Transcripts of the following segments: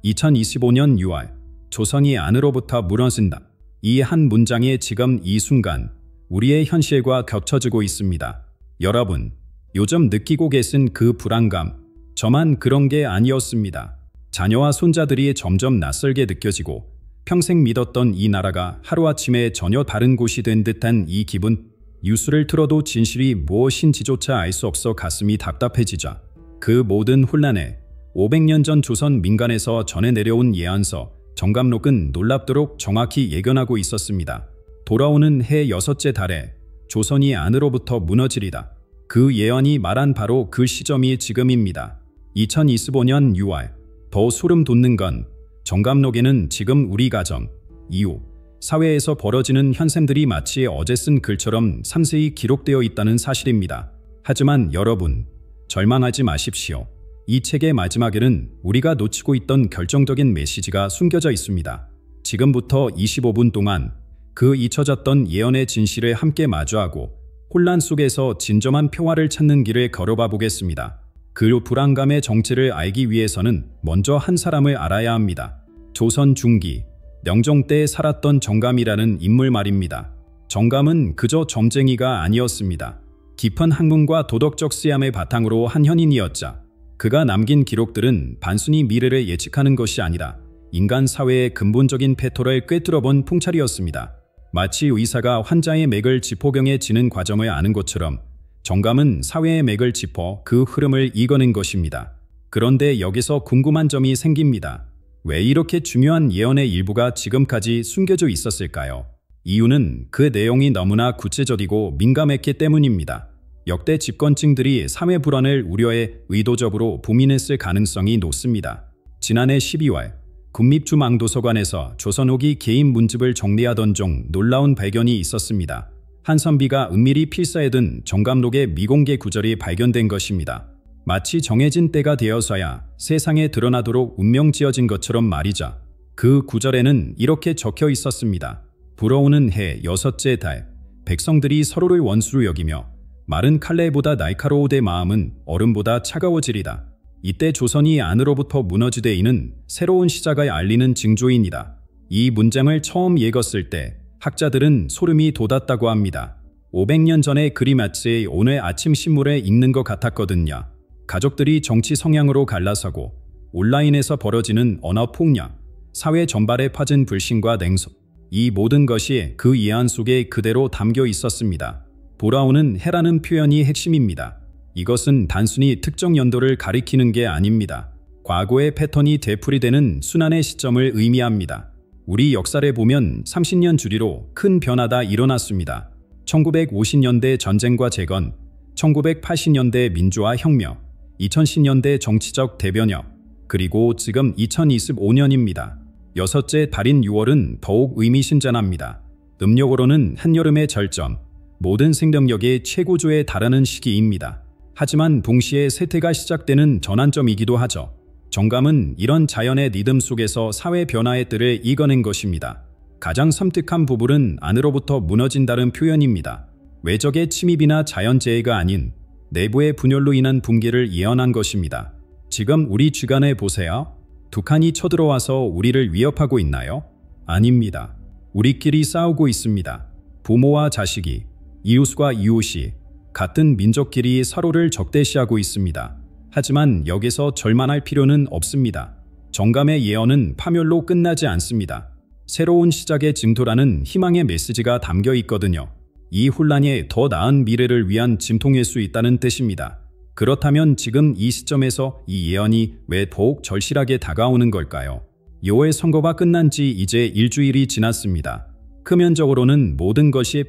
2025년 6월 조선이 안으로부터 무너진다. 이 한 문장이 지금 이 순간 우리의 현실과 겹쳐지고 있습니다. 여러분, 요즘 느끼고 계신 그 불안감, 저만 그런 게 아니었습니다. 자녀와 손자들이 점점 낯설게 느껴지고 평생 믿었던 이 나라가 하루아침에 전혀 다른 곳이 된 듯한 이 기분, 뉴스를 틀어도 진실이 무엇인지조차 알 수 없어 가슴이 답답해지자 그 모든 혼란에 500년 전 조선 민간에서 전해 내려온 예언서 정감록은 놀랍도록 정확히 예견하고 있었습니다. 돌아오는 해 6째 달에 조선이 안으로부터 무너지리다. 그 예언이 말한 바로 그 시점이 지금입니다. 2025년 6월. 더 소름 돋는 건 정감록에는 지금 우리 가정, 이웃, 사회에서 벌어지는 현상들이 마치 어제 쓴 글처럼 상세히 기록되어 있다는 사실입니다. 하지만 여러분, 절망하지 마십시오. 이 책의 마지막에는 우리가 놓치고 있던 결정적인 메시지가 숨겨져 있습니다. 지금부터 25분 동안 그 잊혀졌던 예언의 진실을 함께 마주하고 혼란 속에서 진정한 평화를 찾는 길을 걸어봐 보겠습니다. 그 불안감의 정체를 알기 위해서는 먼저 한 사람을 알아야 합니다. 조선 중기, 명종 때에 살았던 정감이라는 인물 말입니다. 정감은 그저 점쟁이가 아니었습니다. 깊은 학문과 도덕적 쓰ям을 바탕으로 한 현인이었자 그가 남긴 기록들은 단순히 미래를 예측하는 것이 아니라 인간 사회의 근본적인 패턴을 꿰뚫어본 풍찰이었습니다. 마치 의사가 환자의 맥을 짚어병에 지는 과정을 아는 것처럼 정감은 사회의 맥을 짚어 그 흐름을 이겨낸 것입니다. 그런데 여기서 궁금한 점이 생깁니다. 왜 이렇게 중요한 예언의 일부가 지금까지 숨겨져 있었을까요? 이유는 그 내용이 너무나 구체적이고 민감했기 때문입니다. 역대 집권층들이 사회 불안을 우려해 의도적으로 봉인했을 가능성이 높습니다. 지난해 12월 국립중앙도서관에서 조선 후기 개인 문집을 정리하던 중 놀라운 발견이 있었습니다. 한선비가 은밀히 필사해둔 정감록의 미공개 구절이 발견된 것입니다. 마치 정해진 때가 되어서야 세상에 드러나도록 운명 지어진 것처럼 말이죠. 그 구절에는 이렇게 적혀 있었습니다. 불어오는 해 6째 달, 백성들이 서로를 원수로 여기며 마른 칼날보다 날카로우되 마음은 얼음보다 차가워지리다. 이때 조선이 안으로부터 무너지되 이는 새로운 시작을 알리는 징조이니라. 이 문장을 처음 읽었을 때 학자들은 소름이 돋았다고 합니다. 500년 전의 글이 마치 오늘 아침 신문을 읽는 것 같았거든요. 가족들이 정치 성향으로 갈라서고 온라인에서 벌어지는 언어 폭력, 사회 전반에 퍼진 불신과 냉소, 이 모든 것이 그 예언 속에 그대로 담겨 있었습니다. 돌아오는 해라는 표현이 핵심입니다. 이것은 단순히 특정 연도를 가리키는 게 아닙니다. 과거의 패턴이 되풀이되는 순환의 시점을 의미합니다. 우리 역사를 보면 30년 주기로 큰 변화가 일어났습니다. 1950년대 전쟁과 재건, 1980년대 민주화 혁명, 2010년대 정치적 대변혁, 그리고 지금 2025년입니다. 6째 달인 6월은 더욱 의미심장합니다. 음력으로는 한여름의 절정, 모든 생명력의 최고조에 달하는 시기입니다. 하지만 동시에 쇠퇴가 시작되는 전환점이기도 하죠. 정감은 이런 자연의 리듬 속에서 사회 변화의 뜰을 이겨낸 것입니다. 가장 섬뜩한 부분은 안으로부터 무너진다는 표현입니다. 외적의 침입이나 자연재해가 아닌 내부의 분열로 인한 붕괴를 예언한 것입니다. 지금 우리 주변에 보세요. 북한이 쳐들어와서 우리를 위협하고 있나요? 아닙니다. 우리끼리 싸우고 있습니다. 부모와 자식이, 이웃과 이웃이, 같은 민족끼리 서로를 적대시하고 있습니다. 하지만 여기서 절망할 필요는 없습니다. 정감의 예언은 파멸로 끝나지 않습니다. 새로운 시작의 징조라는 희망의 메시지가 담겨 있거든요. 이 혼란이 더 나은 미래를 위한 진통일 수 있다는 뜻입니다. 그렇다면 지금 이 시점에서 이 예언이 왜 더욱 절실하게 다가오는 걸까요? 6월 선거가 끝난 지 이제 일주일이 지났습니다. 표면적으로는 모든 것이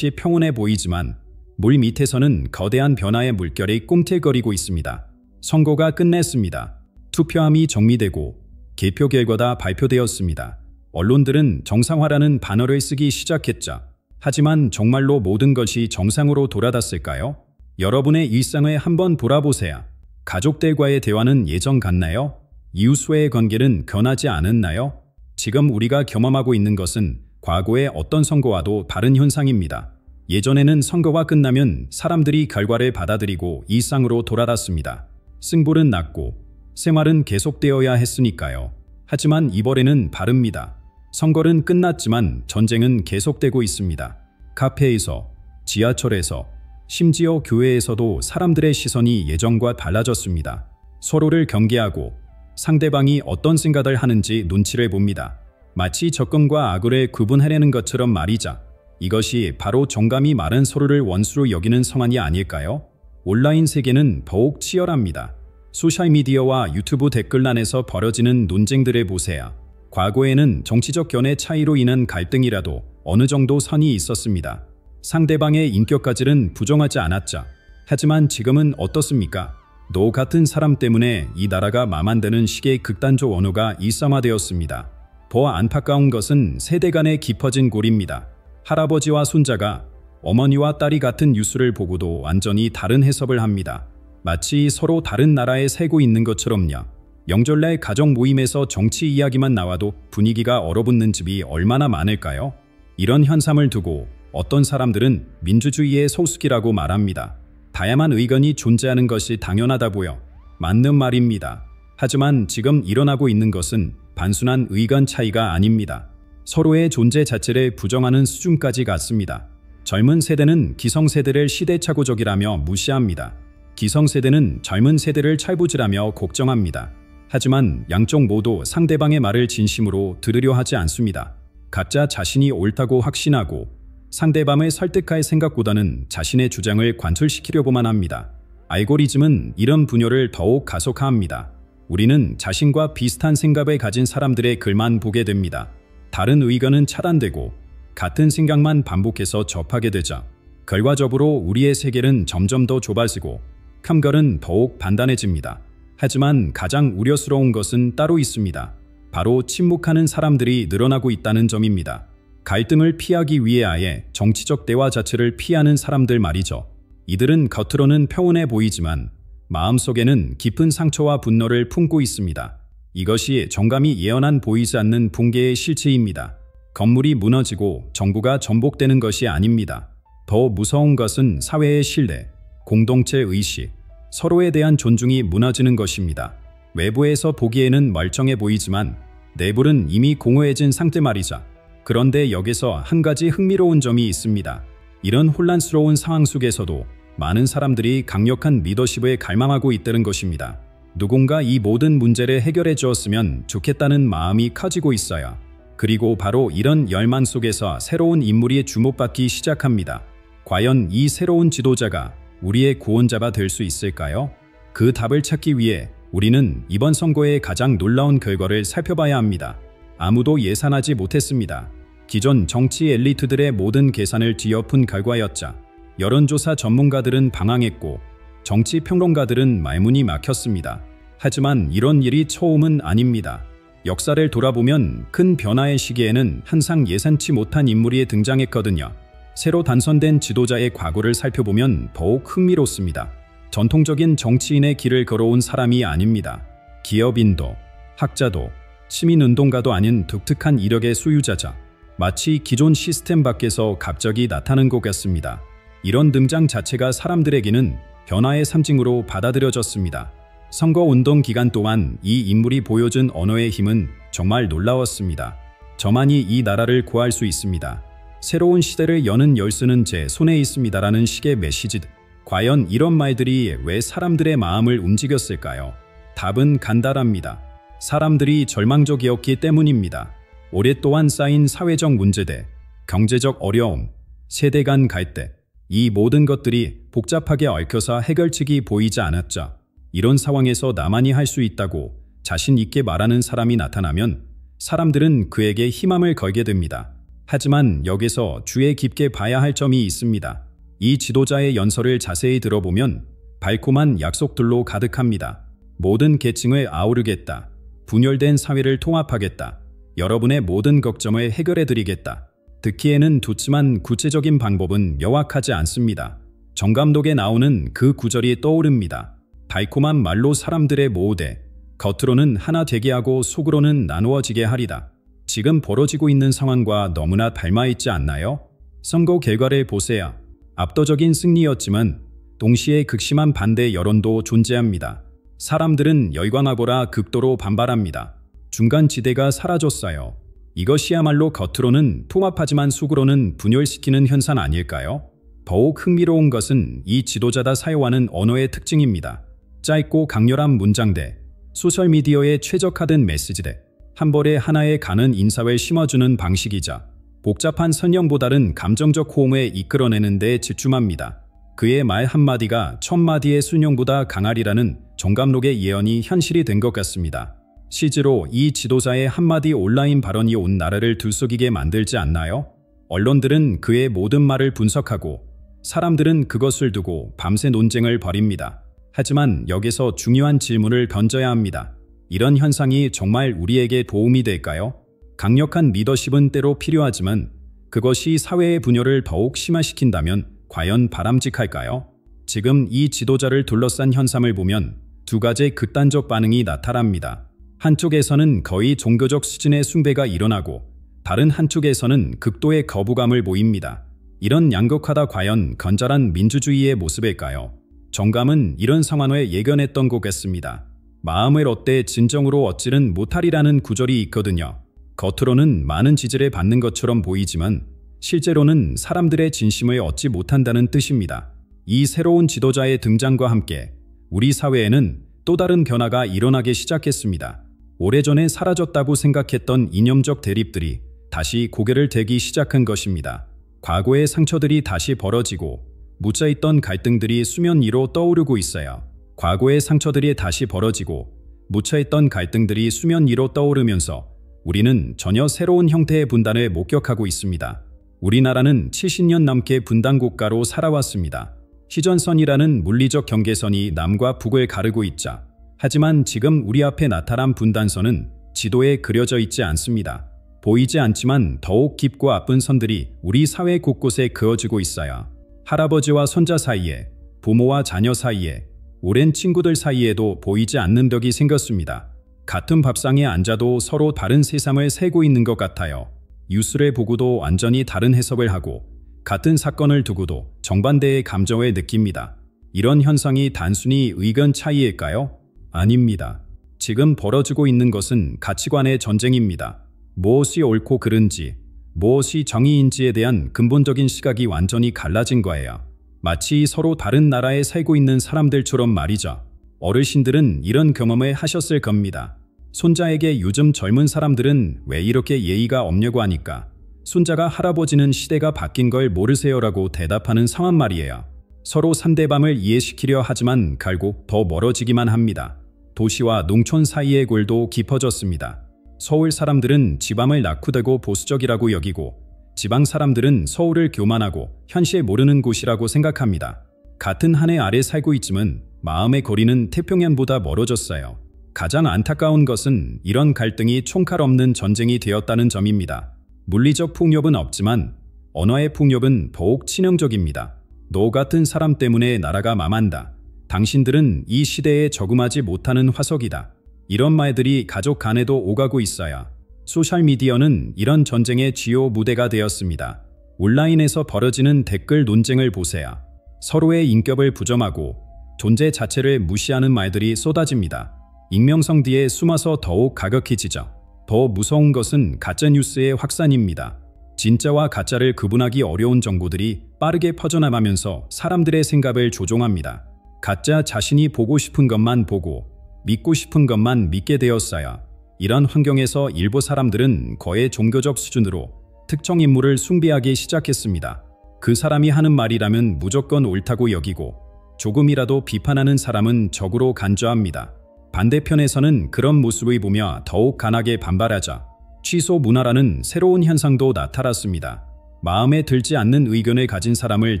평온해 보이지만 물 밑에서는 거대한 변화의 물결이 꿈틀거리고 있습니다. 선거가 끝냈습니다. 투표함이 정리되고 개표 결과가 발표되었습니다. 언론들은 정상화라는 단어를 쓰기 시작했죠. 하지만 정말로 모든 것이 정상으로 돌아갔을까요? 여러분의 일상을 한번 돌아보세요. 가족들과의 대화는 예전 같나요? 이웃과의 관계는 변하지 않았나요? 지금 우리가 경험하고 있는 것은 과거의 어떤 선거와도 다른 현상입니다. 예전에는 선거가 끝나면 사람들이 결과를 받아들이고 일상으로 돌아갔습니다. 승부는 났고 생활은 계속되어야 했으니까요. 하지만 이번에는 다릅니다. 선거는 끝났지만 전쟁은 계속되고 있습니다. 카페에서, 지하철에서, 심지어 교회에서도 사람들의 시선이 예전과 달라졌습니다. 서로를 경계하고 상대방이 어떤 생각을 하는지 눈치를 봅니다. 마치 적군과 악을 구분하려는 것처럼 말이자 이것이 바로 정감이 말은 서로를 원수로 여기는 상황이 아닐까요? 온라인 세계는 더욱 치열합니다. 소셜미디어와 유튜브 댓글란에서 벌어지는 논쟁들을 보세요. 과거에는 정치적 견해 차이로 인한 갈등이라도 어느 정도 선이 있었습니다. 상대방의 인격까지는 부정하지 않았죠. 하지만 지금은 어떻습니까? 너 같은 사람 때문에 이 나라가 망한다는 식의 극단적 언어가 일상화되었습니다. 더 안타까운 것은 세대 간의 깊어진 골입니다. 할아버지와 손자가 어머니와 딸이 같은 뉴스를 보고도 완전히 다른 해석을 합니다. 마치 서로 다른 나라에 살고 있는 것처럼요. 명절날 가족 모임에서 정치 이야기만 나와도 분위기가 얼어붙는 집이 얼마나 많을까요? 이런 현상을 두고 어떤 사람들은 민주주의의 소수기라고 말합니다. 다양한 의견이 존재하는 것이 당연하다고요. 맞는 말입니다. 하지만 지금 일어나고 있는 것은 단순한 의견 차이가 아닙니다. 서로의 존재 자체를 부정하는 수준까지 갔습니다. 젊은 세대는 기성세대를 시대착오적이라며 무시합니다. 기성세대는 젊은 세대를 철부지라며 걱정합니다. 하지만 양쪽 모두 상대방의 말을 진심으로 들으려 하지 않습니다. 각자 자신이 옳다고 확신하고 상대방을 설득할 생각보다는 자신의 주장을 관철시키려고만 합니다. 알고리즘은 이런 분열을 더욱 가속화합니다. 우리는 자신과 비슷한 생각을 가진 사람들의 글만 보게 됩니다. 다른 의견은 차단되고 같은 생각만 반복해서 접하게 되자 결과적으로 우리의 세계는 점점 더 좁아지고 감각은 더욱 단단해집니다. 하지만 가장 우려스러운 것은 따로 있습니다. 바로 침묵하는 사람들이 늘어나고 있다는 점입니다. 갈등을 피하기 위해 아예 정치적 대화 자체를 피하는 사람들 말이죠. 이들은 겉으로는 평온해 보이지만 마음속에는 깊은 상처와 분노를 품고 있습니다. 이것이 정감이 예언한 보이지 않는 붕괴의 실체입니다. 건물이 무너지고 정부가 전복되는 것이 아닙니다. 더 무서운 것은 사회의 신뢰, 공동체 의식, 서로에 대한 존중이 무너지는 것입니다. 외부에서 보기에는 멀쩡해 보이지만 내부는 이미 공허해진 상태 말이죠. 그런데 여기서 한 가지 흥미로운 점이 있습니다. 이런 혼란스러운 상황 속에서도 많은 사람들이 강력한 리더십에 갈망하고 있다는 것입니다. 누군가 이 모든 문제를 해결해 주었으면 좋겠다는 마음이 커지고 있어요. 그리고 바로 이런 열망 속에서 새로운 인물이 주목받기 시작합니다. 과연 이 새로운 지도자가 우리의 구원자가 될 수 있을까요? 그 답을 찾기 위해 우리는 이번 선거의 가장 놀라운 결과를 살펴봐야 합니다. 아무도 예상하지 못했습니다. 기존 정치 엘리트들의 모든 계산을 뒤엎은 결과였죠. 여론조사 전문가들은 방황했고 정치 평론가들은 말문이 막혔습니다. 하지만 이런 일이 처음은 아닙니다. 역사를 돌아보면 큰 변화의 시기에는 항상 예상치 못한 인물이 등장했거든요. 새로 당선된 지도자의 과거를 살펴보면 더욱 흥미롭습니다. 전통적인 정치인의 길을 걸어온 사람이 아닙니다. 기업인도, 학자도, 시민운동가도 아닌 독특한 이력의 소유자자. 마치 기존 시스템 밖에서 갑자기 나타난 것 같습니다. 이런 등장 자체가 사람들에게는 변화의 상징으로 받아들여졌습니다. 선거운동 기간 동안 이 인물이 보여준 언어의 힘은 정말 놀라웠습니다. 저만이 이 나라를 구할 수 있습니다. 새로운 시대를 여는 열쇠는 제 손에 있습니다라는 식의 메시지. 과연 이런 말들이 왜 사람들의 마음을 움직였을까요? 답은 간단합니다. 사람들이 절망적이었기 때문입니다. 오랫동안 쌓인 사회적 문제들, 경제적 어려움, 세대 간 갈등, 이 모든 것들이 복잡하게 얽혀서 해결책이 보이지 않았죠. 이런 상황에서 나만이 할 수 있다고 자신 있게 말하는 사람이 나타나면 사람들은 그에게 희망을 걸게 됩니다. 하지만 여기서 주의 깊게 봐야 할 점이 있습니다. 이 지도자의 연설을 자세히 들어보면 달콤한 약속들로 가득합니다. 모든 계층을 아우르겠다. 분열된 사회를 통합하겠다. 여러분의 모든 걱정을 해결해드리겠다. 듣기에는 좋지만 구체적인 방법은 명확하지 않습니다. 정감독에 나오는 그 구절이 떠오릅니다. 달콤한 말로 사람들의 모으되 겉으로는 하나 되게 하고 속으로는 나누어지게 하리다. 지금 벌어지고 있는 상황과 너무나 닮아있지 않나요? 선거 결과를 보세요. 압도적인 승리였지만 동시에 극심한 반대 여론도 존재합니다. 사람들은 열광하거나 극도로 반발합니다. 중간 지대가 사라졌어요. 이것이야말로 겉으로는 통합하지만 속으로는 분열시키는 현상 아닐까요? 더욱 흥미로운 것은 이 지도자가 사용하는 언어의 특징입니다. 짧고 강렬한 문장대, 소셜미디어에 최적화된 메시지대, 한 벌에 하나의 가는 인사를 심어주는 방식이자 복잡한 설명보다는 감정적 호응에 이끌어내는 데 집중합니다. 그의 말 한마디가 1000마디의 순용보다 강하리라는 정감록의 예언이 현실이 된 것 같습니다. 실제로 이 지도자의 한마디 온라인 발언이 온 나라를 들썩이게 만들지 않나요? 언론들은 그의 모든 말을 분석하고 사람들은 그것을 두고 밤새 논쟁을 벌입니다. 하지만 여기서 중요한 질문을 던져야 합니다. 이런 현상이 정말 우리에게 도움이 될까요? 강력한 리더십은 때로 필요하지만 그것이 사회의 분열을 더욱 심화시킨다면 과연 바람직할까요? 지금 이 지도자를 둘러싼 현상을 보면 두 가지 극단적 반응이 나타납니다. 한쪽에서는 거의 종교적 수준의 숭배가 일어나고 다른 한쪽에서는 극도의 거부감을 보입니다. 이런 양극화가 과연 건전한 민주주의의 모습일까요? 정감은 이런 상황을 예견했던 것 같습니다. 마음을 얻되 진정으로 얻지는 못하리라는 구절이 있거든요. 겉으로는 많은 지지를 받는 것처럼 보이지만 실제로는 사람들의 진심을 얻지 못한다는 뜻입니다. 이 새로운 지도자의 등장과 함께 우리 사회에는 또 다른 변화가 일어나기 시작했습니다. 오래전에 사라졌다고 생각했던 이념적 대립들이 다시 고개를 들기 시작한 것입니다. 과거의 상처들이 다시 벌어지고 묻혀있던 갈등들이 수면 위로 떠오르고 있어요. 과거의 상처들이 다시 벌어지고 묻혀있던 갈등들이 수면 위로 떠오르면서 우리는 전혀 새로운 형태의 분단을 목격하고 있습니다. 우리나라는 70년 넘게 분단 국가로 살아왔습니다. 시전선이라는 물리적 경계선이 남과 북을 가르고 있자. 하지만 지금 우리 앞에 나타난 분단선은 지도에 그려져 있지 않습니다. 보이지 않지만 더욱 깊고 아픈 선들이 우리 사회 곳곳에 그어지고 있어요. 할아버지와 손자 사이에, 부모와 자녀 사이에, 오랜 친구들 사이에도 보이지 않는 벽이 생겼습니다. 같은 밥상에 앉아도 서로 다른 세상을 살고 있는 것 같아요. 뉴스를 보고도 완전히 다른 해석을 하고 같은 사건을 두고도 정반대의 감정을 느낍니다. 이런 현상이 단순히 의견 차이일까요? 아닙니다. 지금 벌어지고 있는 것은 가치관의 전쟁입니다. 무엇이 옳고 그른지, 무엇이 정의인지에 대한 근본적인 시각이 완전히 갈라진 거예요. 마치 서로 다른 나라에 살고 있는 사람들처럼 말이죠. 어르신들은 이런 경험을 하셨을 겁니다. 손자에게 요즘 젊은 사람들은 왜 이렇게 예의가 없냐고 하니까 손자가 할아버지는 시대가 바뀐 걸 모르세요라고 대답하는 상황 말이에요. 서로 상대방을 이해시키려 하지만 결국 더 멀어지기만 합니다. 도시와 농촌 사이의 골도 깊어졌습니다. 서울 사람들은 지방을 낙후되고 보수적이라고 여기고 지방 사람들은 서울을 교만하고 현실 모르는 곳이라고 생각합니다. 같은 하늘 아래 살고 있지만 마음의 거리는 태평양보다 멀어졌어요. 가장 안타까운 것은 이런 갈등이 총칼 없는 전쟁이 되었다는 점입니다. 물리적 폭력은 없지만 언어의 폭력은 더욱 치명적입니다. 너 같은 사람 때문에 나라가 망한다. 당신들은 이 시대에 적응하지 못하는 화석이다. 이런 말들이 가족 간에도 오가고 있어요. 소셜미디어는 이런 전쟁의 주요 무대가 되었습니다. 온라인에서 벌어지는 댓글 논쟁을 보세요. 서로의 인격을 부정하고 존재 자체를 무시하는 말들이 쏟아집니다. 익명성 뒤에 숨어서 더욱 가격해지죠. 더 무서운 것은 가짜뉴스의 확산입니다. 진짜와 가짜를 구분하기 어려운 정보들이 빠르게 퍼져나가면서 사람들의 생각을 조종합니다. 가짜 자신이 보고 싶은 것만 보고 믿고 싶은 것만 믿게 되었어요. 이런 환경에서 일부 사람들은 거의 종교적 수준으로 특정 인물을 숭배하기 시작했습니다. 그 사람이 하는 말이라면 무조건 옳다고 여기고 조금이라도 비판하는 사람은 적으로 간주합니다. 반대편에서는 그런 모습을 보며 더욱 강하게 반발하자 취소 문화라는 새로운 현상도 나타났습니다. 마음에 들지 않는 의견을 가진 사람을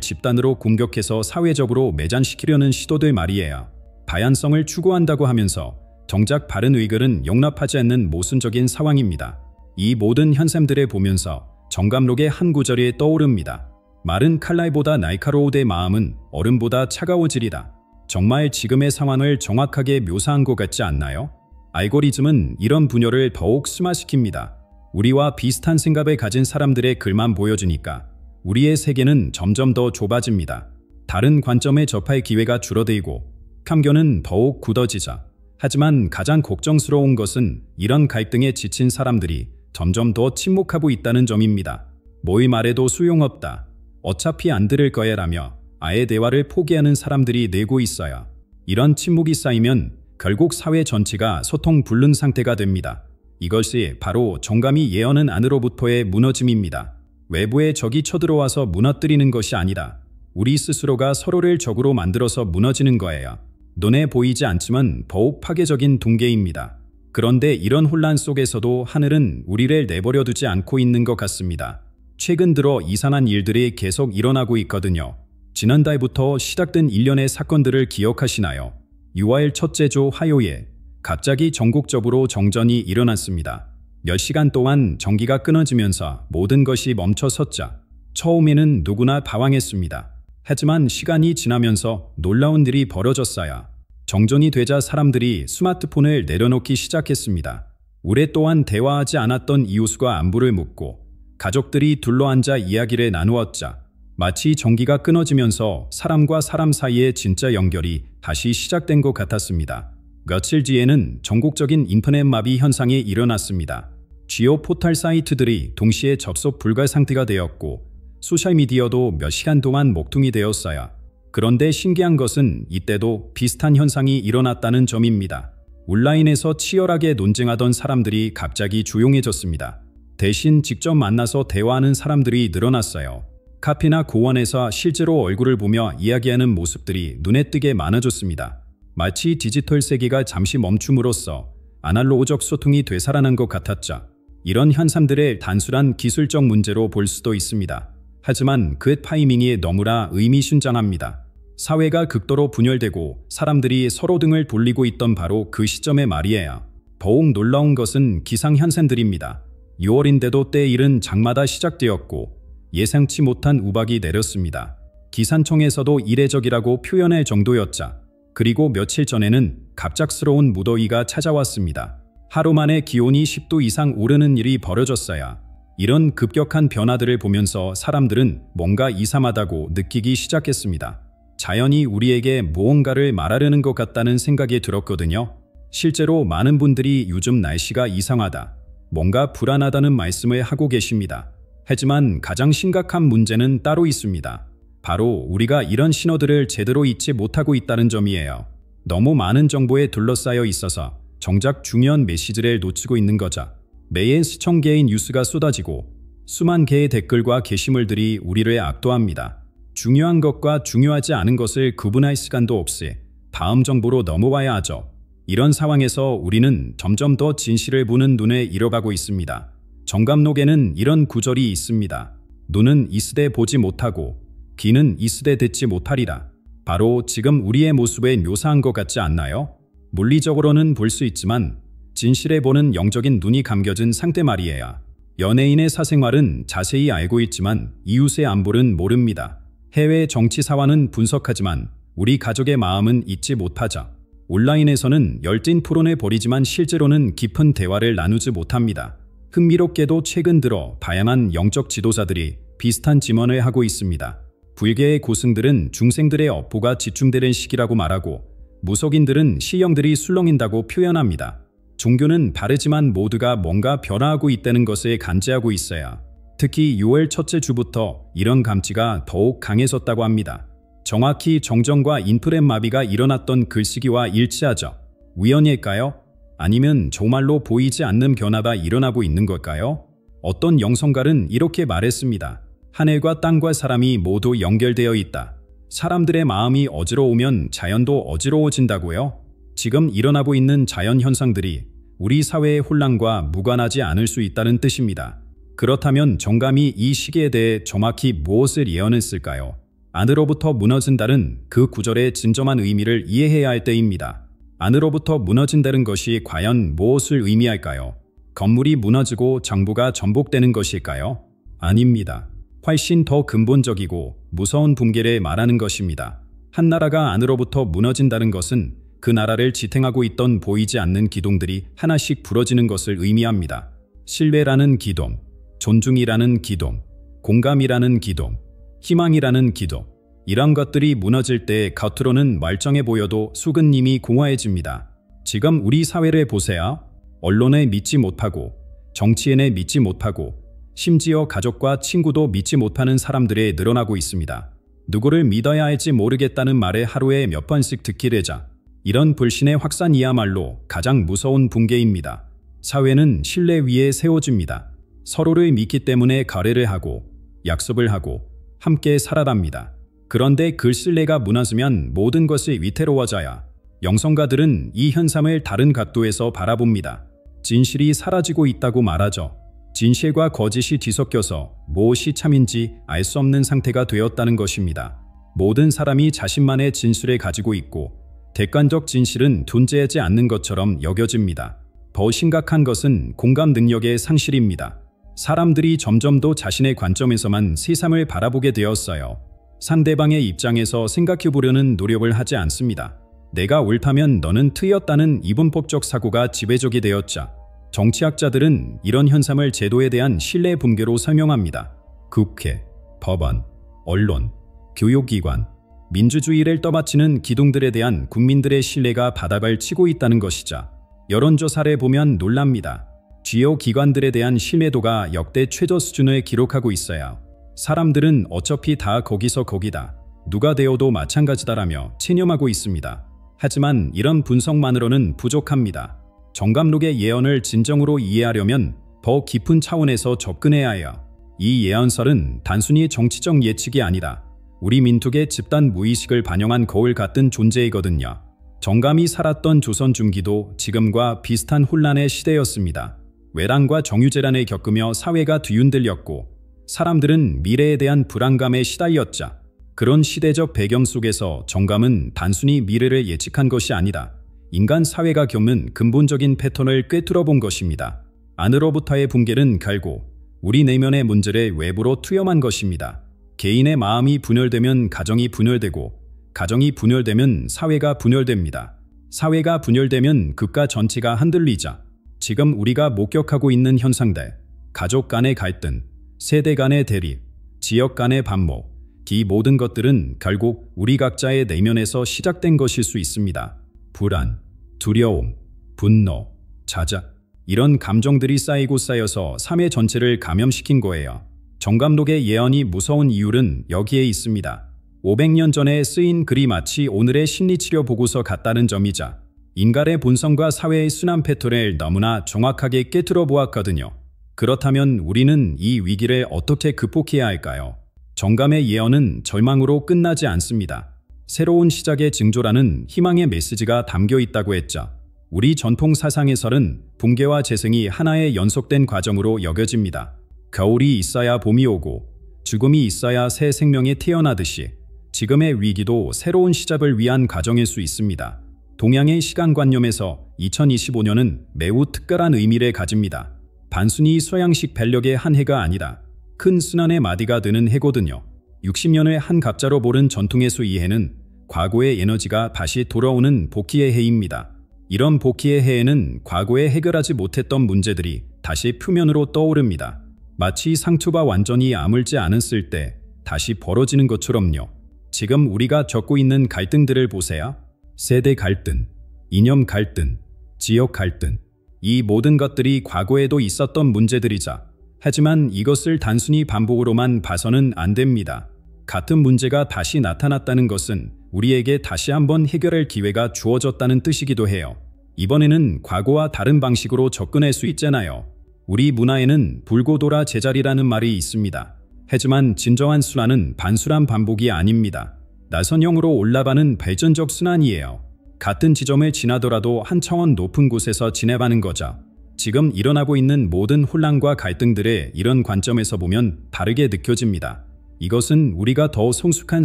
집단으로 공격해서 사회적으로 매장시키려는 시도들 말이에요. 다양성을 추구한다고 하면서 정작 바른 의견은 용납하지 않는 모순적인 상황입니다. 이 모든 현상들을 보면서 정감록의 한 구절이 떠오릅니다. 마른 칼날보다 날카로우되 마음은 얼음보다 차가워지리다. 정말 지금의 상황을 정확하게 묘사한 것 같지 않나요? 알고리즘은 이런 분열을 더욱 심화시킵니다. 우리와 비슷한 생각을 가진 사람들의 글만 보여주니까 우리의 세계는 점점 더 좁아집니다. 다른 관점에 접할 기회가 줄어들고 편견은 더욱 굳어지자 하지만 가장 걱정스러운 것은 이런 갈등에 지친 사람들이 점점 더 침묵하고 있다는 점입니다. 뭐이 말해도 소용없다. 어차피 안 들을 거야라며 아예 대화를 포기하는 사람들이 늘고 있어요. 이런 침묵이 쌓이면 결국 사회 전체가 소통 불능 상태가 됩니다. 이것이 바로 정감이 예언은 안으로부터의 무너짐입니다. 외부의 적이 쳐들어와서 무너뜨리는 것이 아니라 우리 스스로가 서로를 적으로 만들어서 무너지는 거예요. 눈에 보이지 않지만 더욱 파괴적인 붕괴입니다. 그런데 이런 혼란 속에서도 하늘은 우리를 내버려 두지 않고 있는 것 같습니다. 최근 들어 이상한 일들이 계속 일어나고 있거든요. 지난달부터 시작된 일련의 사건들을 기억하시나요? 6월 첫째 주 화요일, 갑자기 전국적으로 정전이 일어났습니다. 몇 시간 동안 전기가 끊어지면서 모든 것이 멈춰섰죠. 처음에는 누구나 당황했습니다. 하지만 시간이 지나면서 놀라운 일이 벌어졌어요. 정전이 되자 사람들이 스마트폰을 내려놓기 시작했습니다. 오랫동안 대화하지 않았던 이웃과 안부를 묻고 가족들이 둘러앉아 이야기를 나누었죠. 마치 전기가 끊어지면서 사람과 사람 사이의 진짜 연결이 다시 시작된 것 같았습니다. 며칠 뒤에는 전국적인 인터넷 마비 현상이 일어났습니다. 주요 포털 사이트들이 동시에 접속 불가 상태가 되었고 소셜미디어도 몇 시간 동안 목통이 되었어요. 그런데 신기한 것은 이때도 비슷한 현상이 일어났다는 점입니다. 온라인에서 치열하게 논쟁하던 사람들이 갑자기 조용해졌습니다. 대신 직접 만나서 대화하는 사람들이 늘어났어요. 카페나 공원에서 실제로 얼굴을 보며 이야기하는 모습들이 눈에 띄게 많아졌습니다. 마치 디지털 세계가 잠시 멈춤으로써 아날로그적 소통이 되살아난 것 같았죠. 이런 현상들을 단순한 기술적 문제로 볼 수도 있습니다. 하지만 그 타이밍이 너무나 의미심장합니다. 사회가 극도로 분열되고 사람들이 서로 등을 돌리고 있던 바로 그 시점의 말이에요. 더욱 놀라운 것은 기상현상들입니다. 6월인데도 때일은 장마다 시작되었고 예상치 못한 우박이 내렸습니다. 기상청에서도 이례적이라고 표현할 정도였죠. 그리고 며칠 전에는 갑작스러운 무더위가 찾아왔습니다. 하루 만에 기온이 10도 이상 오르는 일이 벌어졌어요. 이런 급격한 변화들을 보면서 사람들은 뭔가 이상하다고 느끼기 시작했습니다. 자연이 우리에게 무언가를 말하려는 것 같다는 생각이 들었거든요. 실제로 많은 분들이 요즘 날씨가 이상하다, 뭔가 불안하다는 말씀을 하고 계십니다. 하지만 가장 심각한 문제는 따로 있습니다. 바로 우리가 이런 신호들을 제대로 잊지 못하고 있다는 점이에요. 너무 많은 정보에 둘러싸여 있어서 정작 중요한 메시지를 놓치고 있는 거죠. 매일 수천 개의 뉴스가 쏟아지고 수만 개의 댓글과 게시물들이 우리를 압도합니다. 중요한 것과 중요하지 않은 것을 구분할 시간도 없이 다음 정보로 넘어와야 하죠. 이런 상황에서 우리는 점점 더 진실을 보는 눈을 잃어가고 있습니다. 정감록에는 이런 구절이 있습니다. 눈은 이스대 보지 못하고 귀는 이스대 듣지 못하리라. 바로 지금 우리의 모습에 묘사한 것 같지 않나요? 물리적으로는 볼 수 있지만 진실에 보는 영적인 눈이 감겨진 상태 말이에요. 연예인의 사생활은 자세히 알고 있지만 이웃의 안부는 모릅니다. 해외 정치 상황은 분석하지만 우리 가족의 마음은 잊지 못하죠. 온라인에서는 열띤 토론을 벌이지만 실제로는 깊은 대화를 나누지 못합니다. 흥미롭게도 최근 들어 다양한 영적 지도자들이 비슷한 증언을 하고 있습니다. 불교의 고승들은 중생들의 업보가 집중되는 시기라고 말하고 무속인들은 시령들이 술렁인다고 표현합니다. 종교는 다르지만 모두가 뭔가 변화하고 있다는 것을 간지하고 있어요. 특히 6월 첫째 주부터 이런 감지가 더욱 강해졌다고 합니다. 정확히 정전과 인터넷 마비가 일어났던 그 시기와 일치하죠. 우연일까요? 아니면 정말로 보이지 않는 변화가 일어나고 있는 걸까요? 어떤 영성가는 이렇게 말했습니다. 하늘과 땅과 사람이 모두 연결되어 있다. 사람들의 마음이 어지러우면 자연도 어지러워진다고요? 지금 일어나고 있는 자연 현상들이 우리 사회의 혼란과 무관하지 않을 수 있다는 뜻입니다. 그렇다면 정감이 이 시기에 대해 정확히 무엇을 예언했을까요? 안으로부터 무너진다는 그 구절의 진정한 의미를 이해해야 할 때입니다. 안으로부터 무너진다는 것이 과연 무엇을 의미할까요? 건물이 무너지고 정부가 전복되는 것일까요? 아닙니다. 훨씬 더 근본적이고 무서운 붕괴를 말하는 것입니다. 한 나라가 안으로부터 무너진다는 것은 그 나라를 지탱하고 있던 보이지 않는 기둥들이 하나씩 부러지는 것을 의미합니다. 신뢰라는 기둥, 존중이라는 기둥, 공감이라는 기둥, 희망이라는 기둥. 이런 것들이 무너질 때 겉으로는 멀쩡해 보여도 속은 이미 공허해집니다. 지금 우리 사회를 보세요. 언론에 믿지 못하고, 정치인에 믿지 못하고, 심지어 가족과 친구도 믿지 못하는 사람들이 늘어나고 있습니다. 누구를 믿어야 할지 모르겠다는 말에 하루에 몇 번씩 듣게 되자 이런 불신의 확산이야말로 가장 무서운 붕괴입니다. 사회는 신뢰 위에 세워집니다. 서로를 믿기 때문에 거래를 하고 약속을 하고 함께 살아갑니다. 그런데 그 신뢰가 무너지면 모든 것이 위태로워져야 영성가들은 이 현상을 다른 각도에서 바라봅니다. 진실이 사라지고 있다고 말하죠. 진실과 거짓이 뒤섞여서 무엇이 참인지 알 수 없는 상태가 되었다는 것입니다. 모든 사람이 자신만의 진술을 가지고 있고 객관적 진실은 존재하지 않는 것처럼 여겨집니다. 더 심각한 것은 공감 능력의 상실입니다. 사람들이 점점 더 자신의 관점에서만 세상을 바라보게 되었어요. 상대방의 입장에서 생각해보려는 노력을 하지 않습니다. 내가 옳다면 너는 틀렸다는 이분법적 사고가 지배적이 되었자 정치학자들은 이런 현상을 제도에 대한 신뢰 붕괴로 설명합니다. 국회, 법원, 언론, 교육기관, 민주주의를 떠받치는 기둥들에 대한 국민들의 신뢰가 바닥을 치고 있다는 것이자 여론조사를 보면 놀랍니다. 주요 기관들에 대한 신뢰도가 역대 최저 수준을 기록하고 있어요. 사람들은 어차피 다 거기서 거기다, 누가 되어도 마찬가지다라며 체념하고 있습니다. 하지만 이런 분석만으로는 부족합니다. 정감록의 예언을 진정으로 이해하려면 더 깊은 차원에서 접근해야 해요. 이 예언설은 단순히 정치적 예측이 아니라 우리 민족의 집단 무의식을 반영한 거울 같은 존재이거든요. 정감이 살았던 조선 중기도 지금과 비슷한 혼란의 시대였습니다. 외란과 정유재란을 겪으며 사회가 뒤흔들렸고 사람들은 미래에 대한 불안감에 시달렸자 그런 시대적 배경 속에서 정감은 단순히 미래를 예측한 것이 아니라 인간 사회가 겪는 근본적인 패턴을 꿰뚫어 본 것입니다. 안으로부터의 붕괴는 결국 우리 내면의 문제를 외부로 투영한 것입니다. 개인의 마음이 분열되면 가정이 분열되고 가정이 분열되면 사회가 분열됩니다. 사회가 분열되면 국가 전체가 흔들리자 지금 우리가 목격하고 있는 현상들, 가족 간의 갈등, 세대 간의 대립, 지역 간의 반목, 이 모든 것들은 결국 우리 각자의 내면에서 시작된 것일 수 있습니다. 불안, 두려움, 분노, 자작, 이런 감정들이 쌓이고 쌓여서 삶의 전체를 감염시킨 거예요. 정감록의 예언이 무서운 이유는 여기에 있습니다. 500년 전에 쓰인 글이 마치 오늘의 심리치료 보고서 같다는 점이자 인간의 본성과 사회의 순환 패턴을 너무나 정확하게 꿰뚫어 보았거든요. 그렇다면 우리는 이 위기를 어떻게 극복해야 할까요? 정감의 예언은 절망으로 끝나지 않습니다. 새로운 시작의 징조라는 희망의 메시지가 담겨 있다고 했죠. 우리 전통 사상에서는 붕괴와 재생이 하나의 연속된 과정으로 여겨집니다. 겨울이 있어야 봄이 오고 죽음이 있어야 새 생명이 태어나듯이 지금의 위기도 새로운 시작을 위한 과정일 수 있습니다. 동양의 시간관념에서 2025년은 매우 특별한 의미를 가집니다. 단순히 서양식 벨력의 한 해가 아니라 큰 순환의 마디가 되는 해거든요. 60년의 한 갑자로 보른 전통에서 이 해는 과거의 에너지가 다시 돌아오는 복귀의 해입니다. 이런 복귀의 해에는 과거에 해결하지 못했던 문제들이 다시 표면으로 떠오릅니다. 마치 상처가 완전히 아물지 않았을 때 다시 벌어지는 것처럼요. 지금 우리가 겪고 있는 갈등들을 보세요. 세대 갈등, 이념 갈등, 지역 갈등, 이 모든 것들이 과거에도 있었던 문제들이자 하지만 이것을 단순히 반복으로만 봐서는 안 됩니다. 같은 문제가 다시 나타났다는 것은 우리에게 다시 한번 해결할 기회가 주어졌다는 뜻이기도 해요. 이번에는 과거와 다른 방식으로 접근할 수 있잖아요. 우리 문화에는 불고 돌아 제자리라는 말이 있습니다. 하지만 진정한 순환은 반순환 반복이 아닙니다. 나선형으로 올라가는 발전적 순환이에요. 같은 지점을 지나더라도 한 차원 높은 곳에서 지나가는 거죠. 지금 일어나고 있는 모든 혼란과 갈등들을 이런 관점에서 보면 다르게 느껴집니다. 이것은 우리가 더 성숙한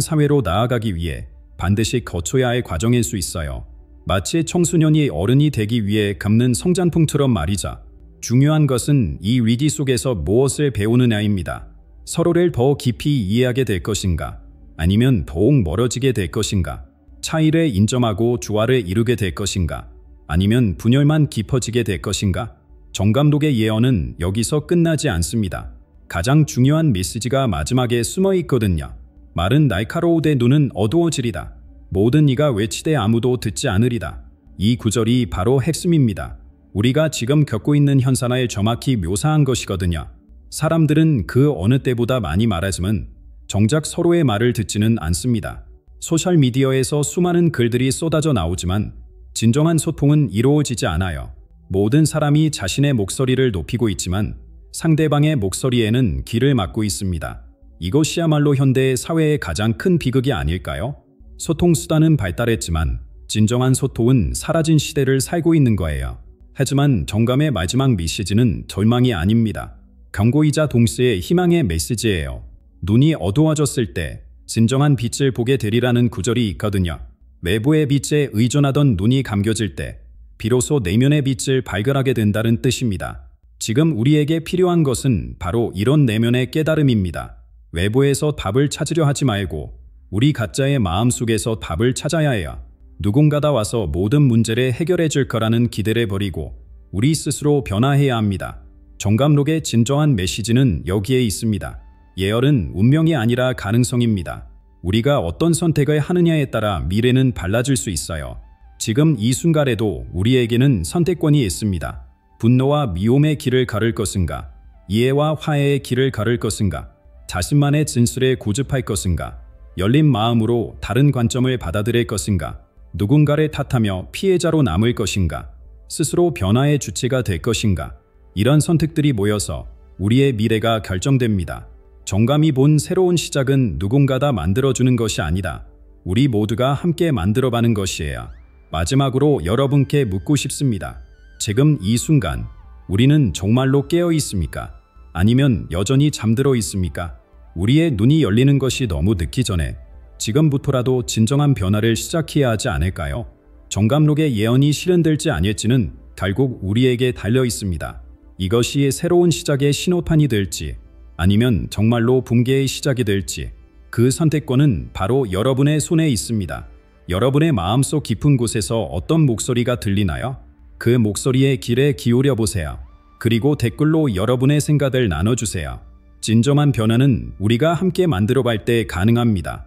사회로 나아가기 위해 반드시 거쳐야 할 과정일 수 있어요. 마치 청소년이 어른이 되기 위해 갚는 성장풍처럼 말이자 중요한 것은 이 위기 속에서 무엇을 배우느냐입니다. 서로를 더 깊이 이해하게 될 것인가? 아니면 더욱 멀어지게 될 것인가? 차이를 인정하고 조화를 이루게 될 것인가? 아니면 분열만 깊어지게 될 것인가? 정감록의 예언은 여기서 끝나지 않습니다. 가장 중요한 메시지가 마지막에 숨어 있거든요. 말은 날카로우되 눈은 어두워지리다. 모든 이가 외치되 아무도 듣지 않으리다. 이 구절이 바로 핵심입니다. 우리가 지금 겪고 있는 현상을 정확히 묘사한 것이거든요. 사람들은 그 어느 때보다 많이 말하지만 정작 서로의 말을 듣지는 않습니다. 소셜미디어에서 수많은 글들이 쏟아져 나오지만 진정한 소통은 이루어지지 않아요. 모든 사람이 자신의 목소리를 높이고 있지만 상대방의 목소리에는 귀를 막고 있습니다. 이것이야말로 현대 사회의 가장 큰 비극이 아닐까요? 소통수단은 발달했지만 진정한 소통은 사라진 시대를 살고 있는 거예요. 하지만 정감의 마지막 메시지는 절망이 아닙니다. 경고이자 동시에 희망의 메시지예요. 눈이 어두워졌을 때 진정한 빛을 보게 되리라는 구절이 있거든요. 외부의 빛에 의존하던 눈이 감겨질 때 비로소 내면의 빛을 발견하게 된다는 뜻입니다. 지금 우리에게 필요한 것은 바로 이런 내면의 깨달음입니다. 외부에서 답을 찾으려 하지 말고 우리 각자의 마음속에서 답을 찾아야 해요. 누군가가 와서 모든 문제를 해결해 줄 거라는 기대를 버리고 우리 스스로 변화해야 합니다. 정감록의 진정한 메시지는 여기에 있습니다. 예언은 운명이 아니라 가능성입니다. 우리가 어떤 선택을 하느냐에 따라 미래는 달라질 수 있어요. 지금 이 순간에도 우리에게는 선택권이 있습니다. 분노와 미움의 길을 가를 것인가? 이해와 화해의 길을 가를 것인가? 자신만의 진술에 고집할 것인가? 열린 마음으로 다른 관점을 받아들일 것인가? 누군가를 탓하며 피해자로 남을 것인가? 스스로 변화의 주체가 될 것인가? 이런 선택들이 모여서 우리의 미래가 결정됩니다. 정감이 본 새로운 시작은 누군가가 만들어주는 것이 아니다. 우리 모두가 함께 만들어가는 것이에요. 마지막으로 여러분께 묻고 싶습니다. 지금 이 순간 우리는 정말로 깨어 있습니까? 아니면 여전히 잠들어 있습니까? 우리의 눈이 열리는 것이 너무 늦기 전에 지금부터라도 진정한 변화를 시작해야 하지 않을까요? 정감록의 예언이 실현될지 아닐지는 결국 우리에게 달려 있습니다. 이것이 새로운 시작의 신호탄이 될지 아니면 정말로 붕괴의 시작이 될지 그 선택권은 바로 여러분의 손에 있습니다. 여러분의 마음속 깊은 곳에서 어떤 목소리가 들리나요? 그 목소리에 귀에 기울여 보세요. 그리고 댓글로 여러분의 생각을 나눠주세요. 진정한 변화는 우리가 함께 만들어갈 때 가능합니다.